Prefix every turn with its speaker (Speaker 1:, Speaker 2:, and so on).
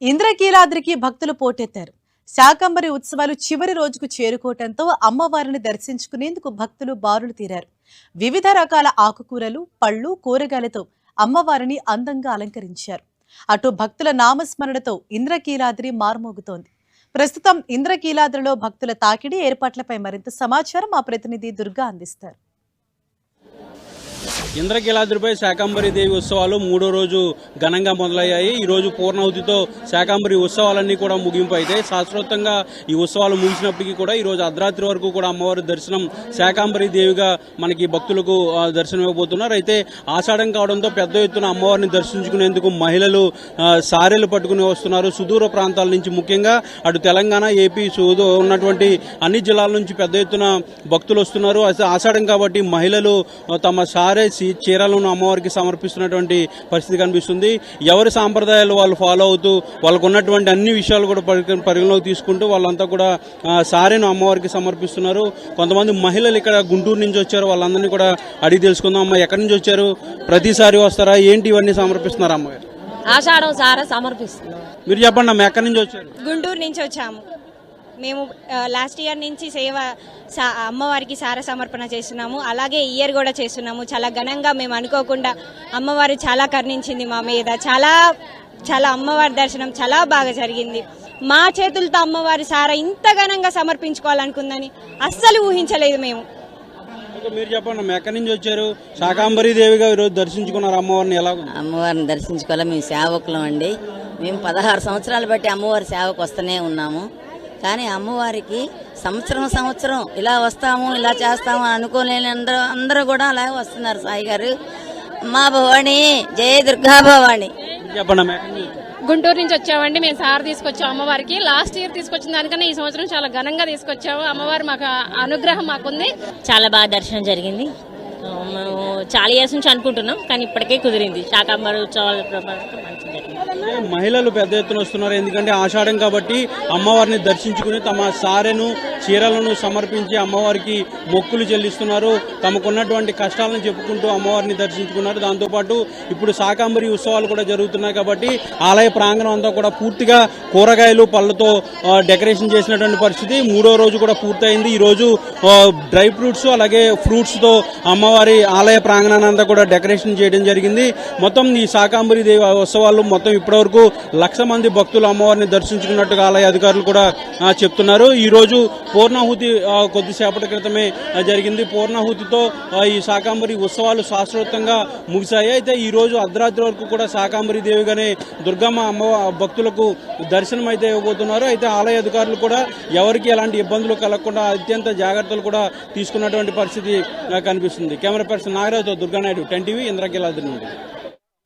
Speaker 1: ఇంద్రకీలాద్రికి భక్తులు పోటెత్తారు. శాకంబరి ఉత్సవాలు చివరి రోజుకు చేరుకోవడంతో అమ్మవారిని దర్శించుకునేందుకు భక్తులు బారులు తీరారు. వివిధ రకాల ఆకుకూరలు, పళ్ళు, కూరగాయలతో అమ్మవారిని అందంగా అలంకరించారు. అటు భక్తుల నామస్మరణతో ఇంద్రకీలాద్రి మార్మోగుతోంది. ప్రస్తుతం ఇంద్రకీలాద్రిలో భక్తుల తాకిడి ఏర్పాట్లపై మరింత సమాచారం మా ప్రతినిధి దుర్గా అందిస్తారు.
Speaker 2: ఇంద్రకీలాద్రిపై శాకంబరి దేవి ఉత్సవాలు మూడో రోజు ఘనంగా మొదలయ్యాయి. ఈ రోజు పూర్ణాహుతితో శాకంబరి ఉత్సవాలన్నీ కూడా ముగింపు అయితే శాస్త్రోక్తంగా ఈ ఉత్సవాలు ముగిసినప్పటికీ కూడా ఈ రోజు అర్ధరాత్రి వరకు కూడా అమ్మవారి దర్శనం శాకంబరి దేవిగా మనకి భక్తులకు దర్శనం ఇవ్వబోతున్నారు. అయితే ఆషాఢం కావడంతో పెద్ద ఎత్తున అమ్మవారిని దర్శించుకునేందుకు మహిళలు సారెలు పట్టుకుని వస్తున్నారు. సుదూర ప్రాంతాల నుంచి ముఖ్యంగా అటు తెలంగాణ, ఏపీ ఉన్నటువంటి అన్ని జిల్లాల నుంచి పెద్ద ఎత్తున భక్తులు వస్తున్నారు. ఆషాఢం కాబట్టి మహిళలు తమ సారే చీరలను అమ్మవారికి సమర్పిస్తున్నటువంటి పరిస్థితి కనిపిస్తుంది. ఎవరి సాంప్రదాయాలు వాళ్ళు ఫాలో అవుతూ వాళ్ళకు ఉన్నటువంటి అన్ని విషయాలు కూడా పరిగణలోకి తీసుకుంటూ వాళ్ళంతా కూడా సారీను అమ్మవారికి సమర్పిస్తున్నారు. కొంతమంది మహిళలు ఇక్కడ గుంటూరు నుంచి వచ్చారు. వాళ్ళందరినీ కూడా అడిగి తెలుసుకుందాం. అమ్మ, ఎక్కడి నుంచి వచ్చారు? ప్రతిసారి వస్తారా? ఏంటి ఇవన్నీ సమర్పిస్తున్నారు అమ్మగారు?
Speaker 3: ఆషాఢం సారా సమర్పిస్తున్నాం.
Speaker 2: మీరు చెప్పండి అమ్మ, ఎక్కడి నుంచి వచ్చారు?
Speaker 3: గుంటూరు నుంచి వచ్చాము. మేము లాస్ట్ ఇయర్ నుంచి అమ్మవారికి సార సమర్పణ చేస్తున్నాము. అలాగే ఇయర్ కూడా చేస్తున్నాము. చాలా ఘనంగా మేము అనుకోకుండా అమ్మవారు చాలా కరుణించింది మా మీద. చాలా అమ్మవారి దర్శనం చాలా బాగా జరిగింది. మా చేతులతో అమ్మవారి సార ఇంత ఘనంగా సమర్పించుకోవాలనుకుందని అస్సలు ఊహించలేదు మేము.
Speaker 2: మీరు చెప్పండి, ఎక్కడి నుంచి వచ్చారు? శాకంబరి దేవిగా ఈరోజు దర్శించుకున్నారు అమ్మవారిని. ఎలా?
Speaker 4: అమ్మవారిని దర్శించుకోవాలి. మేము సేవకులం అండి. మేము 16 సంవత్సరాలు బట్టి అమ్మవారి సేవకు వస్తూనే ఉన్నాము. కానీ అమ్మవారికి సంవత్సరం ఇలా వస్తాము, ఇలా చేస్తాము అనుకోలేని అందరూ కూడా అలాగే వస్తున్నారు. సాయి గారు, మా భవాని, జయ దుర్గా భవాని.
Speaker 5: గుంటూరు నుంచి వచ్చామండి. మేము సార్ తీసుకొచ్చాము అమ్మవారికి. లాస్ట్ ఇయర్ తీసుకొచ్చిన దానికన్నా ఈ సంవత్సరం చాలా ఘనంగా తీసుకొచ్చాము. అమ్మవారి మాకు అనుగ్రహం మాకుంది.
Speaker 6: చాలా బాగా దర్శనం జరిగింది. మేము చాలా ఇయర్స్ నుంచి అనుకుంటున్నాం, కానీ ఇప్పటికే కుదిరింది. శాకంబరి ఉత్సవాల
Speaker 2: మహిళలు పెద్ద ఎత్తున వస్తున్నారు. ఎందుకంటే ఆషాఢం కాబట్టి అమ్మవారిని దర్శించుకుని తమ సారెను, చీరలను సమర్పించి అమ్మవారికి మొక్కులు చెల్లిస్తున్నారు. తమకున్నటువంటి కష్టాలను చెప్పుకుంటూ అమ్మవారిని దర్శించుకున్నారు. దాంతోపాటు ఇప్పుడు శాకంబరి ఉత్సవాలు కూడా జరుగుతున్నాయి కాబట్టి ఆలయ ప్రాంగణం అంతా కూడా పూర్తిగా కూరగాయలు, పళ్ళతో డెకరేషన్ చేసినటువంటి పరిస్థితి. మూడో రోజు కూడా పూర్తయింది. ఈ రోజు డ్రై ఫ్రూట్స్ అలాగే ఫ్రూట్స్ తో అమ్మవారి ఆలయ ప్రాంగణాన్ని అంతా కూడా డెకరేషన్ చేయడం జరిగింది. మొత్తం ఈ శాకంబరి దేవి ఉత్సవాలు మొత్తం ఇప్పటివరకు 1,00,000 మంది భక్తులు అమ్మవారిని దర్శించుకున్నట్టుగా ఆలయ అధికారులు కూడా చెప్తున్నారు. ఈ రోజు పూర్ణాహుతి కొద్దిసేపటి క్రితమే జరిగింది. పూర్ణాహుతితో ఈ శాకంబరి ఉత్సవాలు శాస్త్రోక్తంగా ముగిశాయి. అయితే ఈ రోజు అర్ధరాత్రి వరకు కూడా శాకంబరి దేవిగానే దుర్గమ్మ అమ్మ భక్తులకు దర్శనం అయితే ఇవ్వబోతున్నారు. అయితే ఆలయ అధికారులు కూడా ఎవరికి ఎలాంటి ఇబ్బందులు కలగకుండా అత్యంత జాగ్రత్తలు కూడా తీసుకున్నటువంటి పరిస్థితి కనిపిస్తుంది. కెమెరా పర్సన్ నాగరాజుతో దుర్గానాయుడు, 10 టీవీ, ఇంద్రకీలాద్రి నుండి.